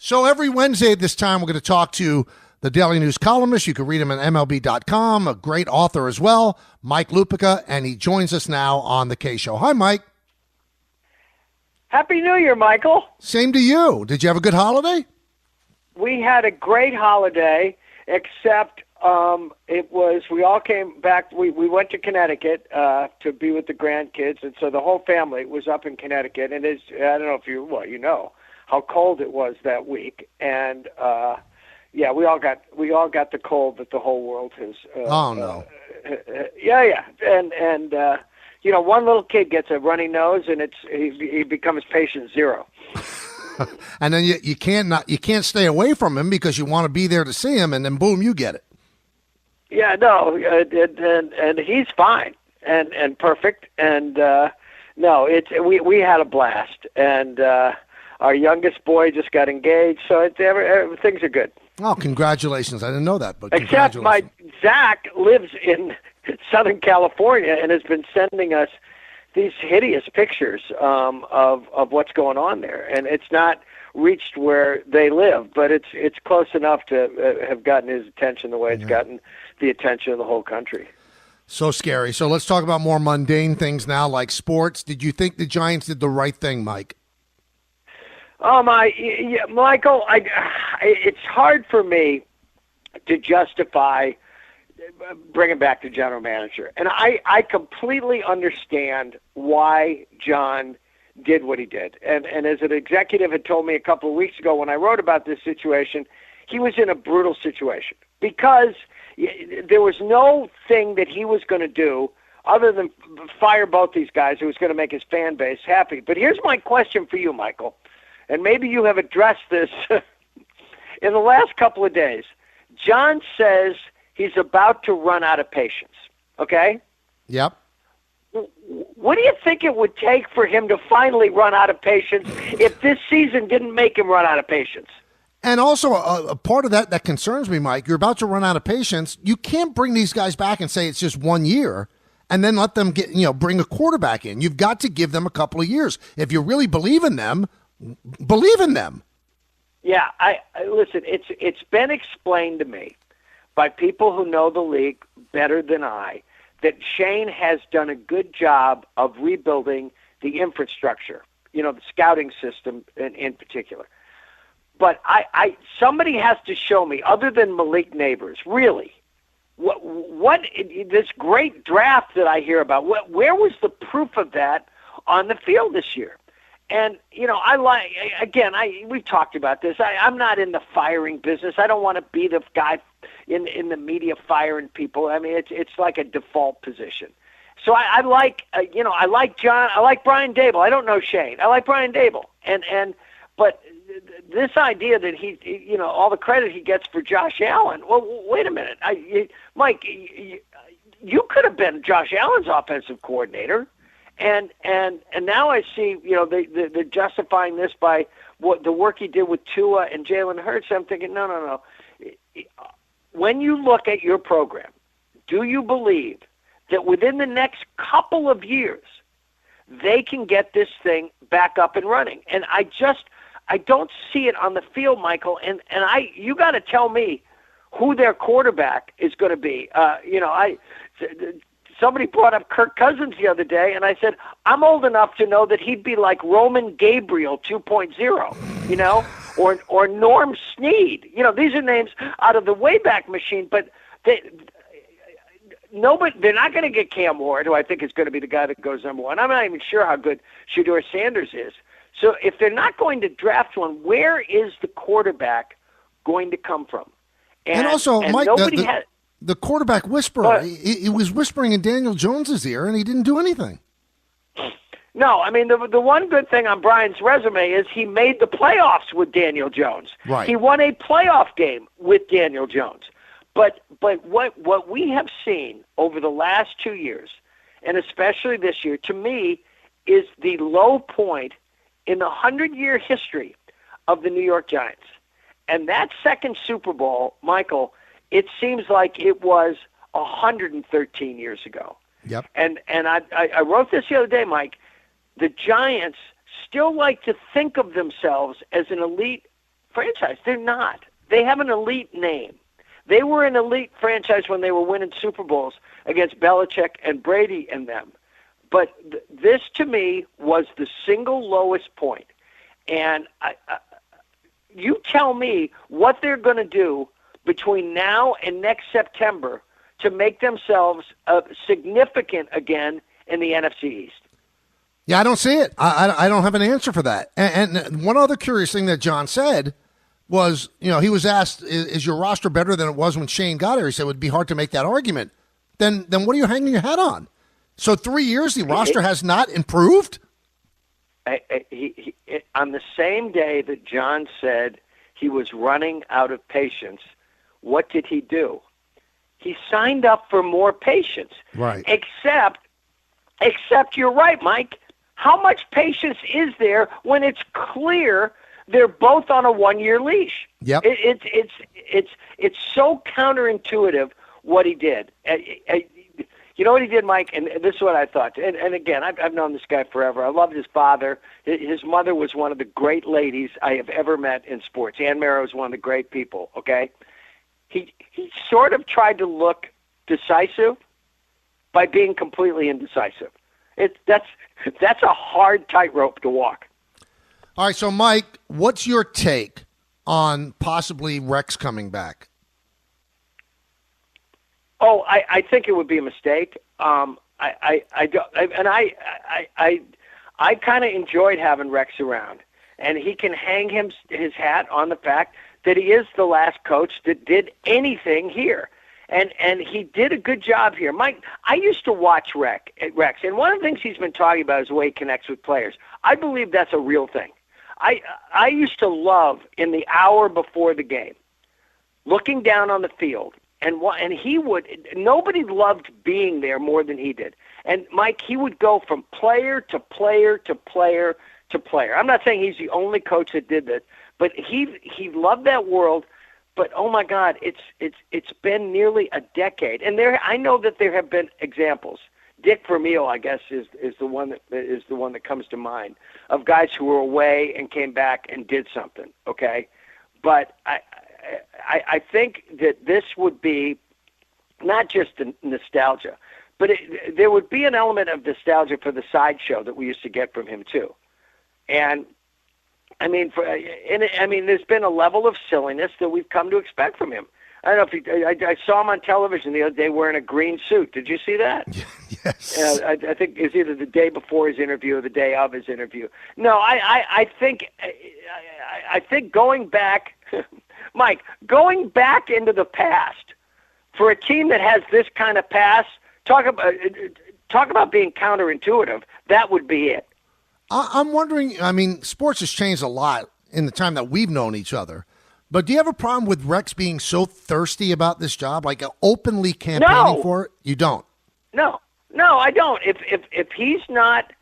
So every Wednesday at this time, we're going to talk to the Daily News columnist. You can read him at MLB.com, a great author as well, Mike Lupica, and he joins us now on the K Show. Hi, Mike. Happy New Year, Michael. Same to you. Did you have a good holiday? We had a great holiday, except we all came back. We went to Connecticut to be with the grandkids, and so the whole family was up in Connecticut. And I don't know if you know how cold it was that week, and we all got the cold that the whole world has. Oh no! And one little kid gets a runny nose, and he becomes patient zero. And then you can't stay away from him because you want to be there to see him, and then boom, you get it. Yeah, no, and he's fine and perfect, and we had a blast, and our youngest boy just got engaged, so things are good. Oh, congratulations! I didn't know that, but except my Zach lives in Southern California and has been sending us these hideous pictures of what's going on there, and it's not reached where they live, but it's close enough to have gotten his attention the way it's gotten the attention of the whole country. So scary. So let's talk about more mundane things now, like sports. Did you think the Giants did the right thing, Mike? Oh Michael, it's hard for me to justify bringing back the general manager. And I completely understand why John did what he did. And as an executive had told me a couple of weeks ago when I wrote about this situation, he was in a brutal situation because there was no thing that he was going to do other than fire both these guys who was going to make his fan base happy. But here's my question for you, Michael, and maybe you have addressed this in the last couple of days. John says he's about to run out of patience, okay? Yep. What do you think it would take for him to finally run out of patience if this season didn't make him run out of patience? And also, a part of that concerns me, Mike, you're about to run out of patience. You can't bring these guys back and say it's just 1 year and then let them bring a quarterback in. You've got to give them a couple of years. If you really believe in them, believe in them. Yeah, I listen, it's been explained to me by people who know the league better than I that Shane has done a good job of rebuilding the infrastructure, the scouting system in particular. But somebody has to show me, other than Malik Neighbors, really, what this great draft that I hear about, where was the proof of that on the field this year? And, we've talked about this. I'm not in the firing business. I don't want to be the guy in the media firing people. I mean, it's like a default position. So I like John. I like Brian Dable. I don't know Shane. I like Brian Dable. But this idea that he all the credit he gets for Josh Allen. Well, wait a minute. Mike, you could have been Josh Allen's offensive coordinator. And now I see, they're justifying this by what the work he did with Tua and Jalen Hurts. I'm thinking, no. When you look at your program, do you believe that within the next couple of years they can get this thing back up and running? And I don't see it on the field, Michael. And you got to tell me who their quarterback is going to be. Somebody brought up Kirk Cousins the other day, and I said, I'm old enough to know that he'd be like Roman Gabriel 2.0, or Norm Snead. These are names out of the Wayback Machine, but they're not going to get Cam Ward, who I think is going to be the guy that goes number one. I'm not even sure how good Shedeur Sanders is. So if they're not going to draft one, where is the quarterback going to come from? And also, Mike, the quarterback whisperer, he was whispering in Daniel Jones's ear, and he didn't do anything. No, I mean, the one good thing on Brian's resume is he made the playoffs with Daniel Jones. Right. He won a playoff game with Daniel Jones. But what we have seen over the last 2 years, and especially this year, to me, is the low point in the 100-year history of the New York Giants. And that second Super Bowl, Michael, it seems like it was 113 years ago. Yep. And I wrote this the other day, Mike. The Giants still like to think of themselves as an elite franchise. They're not. They have an elite name. They were an elite franchise when they were winning Super Bowls against Belichick and Brady and them. But this, to me, was the single lowest point. And you tell me what they're going to do between now and next September to make themselves significant again in the NFC East. Yeah, I don't see it. I don't have an answer for that. And one other curious thing that John said was, he was asked, is your roster better than it was when Shane got here? He said it would be hard to make that argument. Then what are you hanging your hat on? So 3 years, the roster has not improved? On the same day that John said he was running out of patience, what did he do? He signed up for more patience. Right. Except you're right, Mike. How much patience is there when it's clear they're both on a 1-year leash? Yep. It's so counterintuitive what he did. You know what he did, Mike? And this is what I thought. And again, I've known this guy forever. I loved his father. His mother was one of the great ladies I have ever met in sports. Ann Mara was one of the great people, okay? He sort of tried to look decisive by being completely indecisive. That's a hard tightrope to walk. All right, so Mike, what's your take on possibly Rex coming back? Oh, I think it would be a mistake. I kind of enjoyed having Rex around, and he can hang his hat on the fact that he is the last coach that did anything here. And he did a good job here. Mike, I used to watch Rex, and one of the things he's been talking about is the way he connects with players. I believe that's a real thing. I used to love, in the hour before the game, looking down on the field, and nobody loved being there more than he did. And, Mike, he would go from player to player to player to player. I'm not saying he's the only coach that did this, but he loved that world. But oh my God, it's been nearly a decade, and I know that there have been examples. Dick Vermeil, I guess, is the one that comes to mind, of guys who were away and came back and did something. Okay, but I think that this would be not just the nostalgia, but there would be an element of nostalgia for the sideshow that we used to get from him too, and. I mean, there's been a level of silliness that we've come to expect from him. I don't know if I saw him on television the other day wearing a green suit. Did you see that? Yes. I think it's either the day before his interview or the day of his interview. No, I think going back, Mike, going back into the past for a team that has this kind of past, talk about being counterintuitive. That would be it. I'm wondering, sports has changed a lot in the time that we've known each other. But do you have a problem with Rex being so thirsty about this job, like openly campaigning for it? You don't? No, I don't. If he's not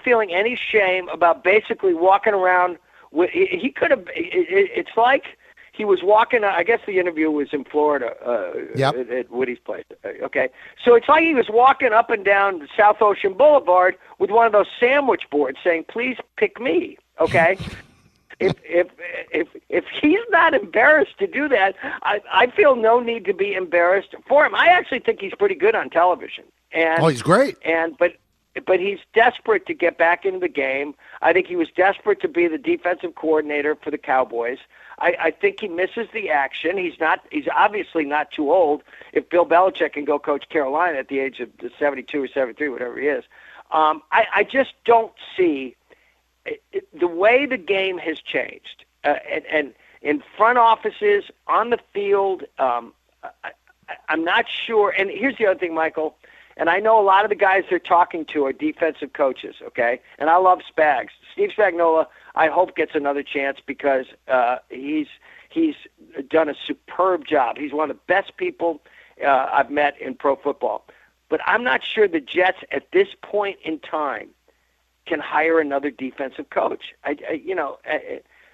feeling any shame about basically walking around, he could have. It's like he was walking. I guess the interview was in Florida at Woody's place. Okay, so it's like he was walking up and down South Ocean Boulevard with one of those sandwich boards saying, "Please pick me." Okay. If he's not embarrassed to do that, I feel no need to be embarrassed for him. I actually think he's pretty good on television. He's great. But he's desperate to get back into the game. I think he was desperate to be the defensive coordinator for the Cowboys. I think he misses the action. He's obviously not too old. If Bill Belichick can go coach Carolina at the age of 72 or 73, whatever he is, I just don't see the way the game has changed. And in front offices, on the field, I'm not sure. And here's the other thing, Michael. And I know a lot of the guys they're talking to are defensive coaches, okay? And I love Spags. Steve Spagnuolo, I hope, gets another chance because he's done a superb job. He's one of the best people I've met in pro football. But I'm not sure the Jets at this point in time can hire another defensive coach.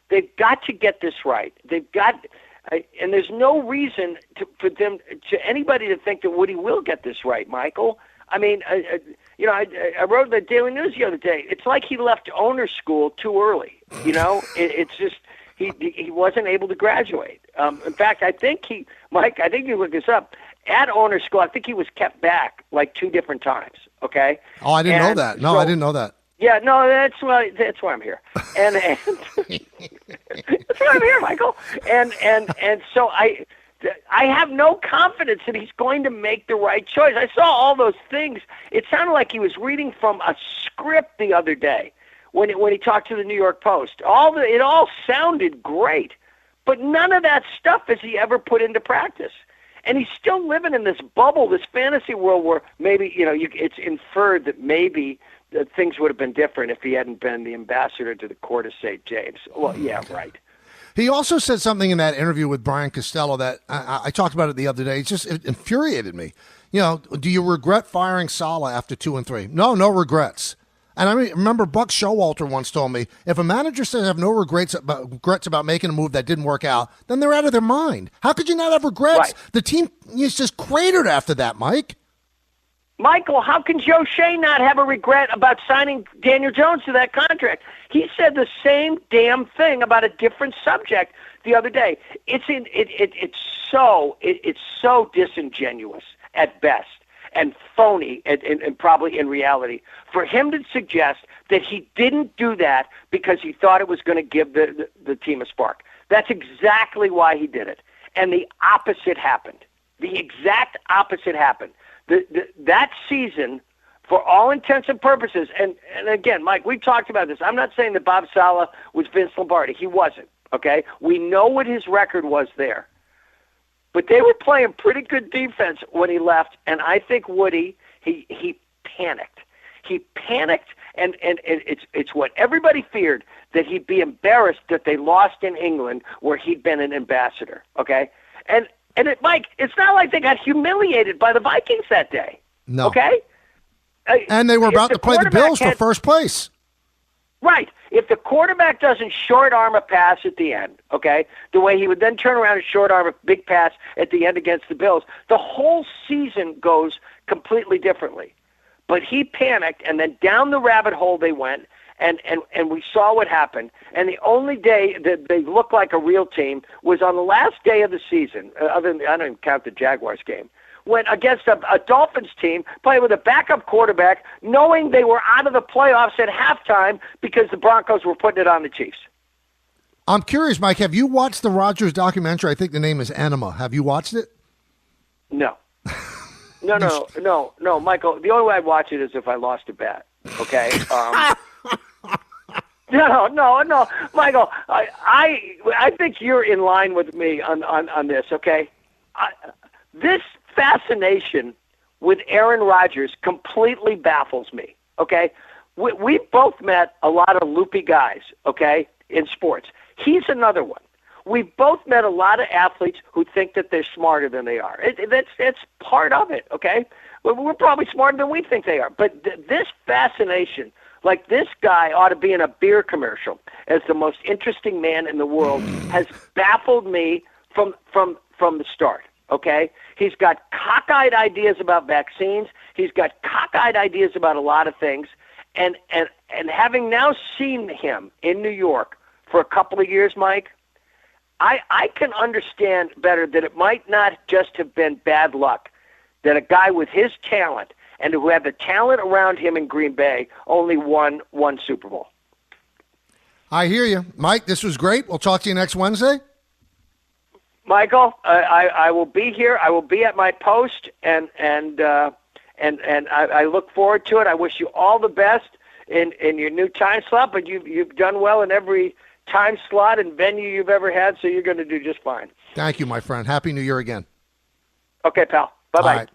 They've got to get this right. And there's no reason to anybody to think that Woody will get this right, Michael. I mean, I wrote in the Daily News the other day. It's like he left owner school too early. It's just he wasn't able to graduate. In fact, I think you look this up. At owner school, I think he was kept back like 2 different times. Okay. Oh, I didn't know that. No, I didn't know that. Yeah, no, that's why I'm here, and that's why I'm here, Michael. And so I have no confidence that he's going to make the right choice. I saw all those things. It sounded like he was reading from a script the other day when he talked to the New York Post. It all sounded great, but none of that stuff has he ever put into practice. And he's still living in this bubble, this fantasy world where maybe, it's inferred that maybe that things would have been different if he hadn't been the ambassador to the court of St. James. Well, yeah, right. He also said something in that interview with Brian Costello that I talked about it the other day. It infuriated me. Do you regret firing Saleh after 2 and 3? No regrets. And I remember Buck Showalter once told me, if a manager says I have no regrets about making a move that didn't work out, then they're out of their mind. How could you not have regrets? Right. The team is just cratered after that, Mike. Michael, how can Joe Shea not have a regret about signing Daniel Jones to that contract? He said the same damn thing about a different subject the other day. It's so disingenuous at best and phony and probably in reality for him to suggest that he didn't do that because he thought it was going to give the team a spark. That's exactly why he did it. And the opposite happened. The exact opposite happened. That season, for all intents and purposes, and again, Mike, we've talked about this. I'm not saying that Bob Saleh was Vince Lombardi. He wasn't, okay? We know what his record was there. But they were playing pretty good defense when he left, and I think Woody, he panicked. He panicked, and it's what everybody feared, that he'd be embarrassed that they lost in England where he'd been an ambassador, okay? Mike, it's not like they got humiliated by the Vikings that day. No. Okay? And they were about to play the Bills for first place. Right. If the quarterback doesn't short arm a pass at the end, okay, the way he would then turn around and short arm a big pass at the end against the Bills, the whole season goes completely differently. But he panicked, and then down the rabbit hole they went, and we saw what happened. And the only day that they looked like a real team was on the last day of the season, I don't even count the Jaguars game, when against a Dolphins team playing with a backup quarterback, knowing they were out of the playoffs at halftime because the Broncos were putting it on the Chiefs. I'm curious, Mike, have you watched the Rodgers documentary? I think the name is Anima. Have you watched it? No. No, Michael. The only way I'd watch it is if I lost a bet. Okay. No, Michael. I think you're in line with me on this. Okay. This fascination with Aaron Rodgers completely baffles me. Okay. We both met a lot of loopy guys. Okay, in sports. He's another one. We've both met a lot of athletes who think that they're smarter than they are. That's part of it, okay? We're probably smarter than we think they are. But this fascination, like this guy ought to be in a beer commercial as the most interesting man in the world, has baffled me from the start, okay? He's got cockeyed ideas about vaccines. He's got cockeyed ideas about a lot of things. And having now seen him in New York for a couple of years, Mike, I can understand better that it might not just have been bad luck, that a guy with his talent and who had the talent around him in Green Bay only won one Super Bowl. I hear you. Mike, this was great. We'll talk to you next Wednesday. Michael, I will be here. I will be at my post, and I look forward to it. I wish you all the best in your new time slot, but you've done well in every time slot and venue you've ever had, so you're going to do just fine. Thank you, my friend. Happy New Year again. Okay, pal. Bye-bye. All right.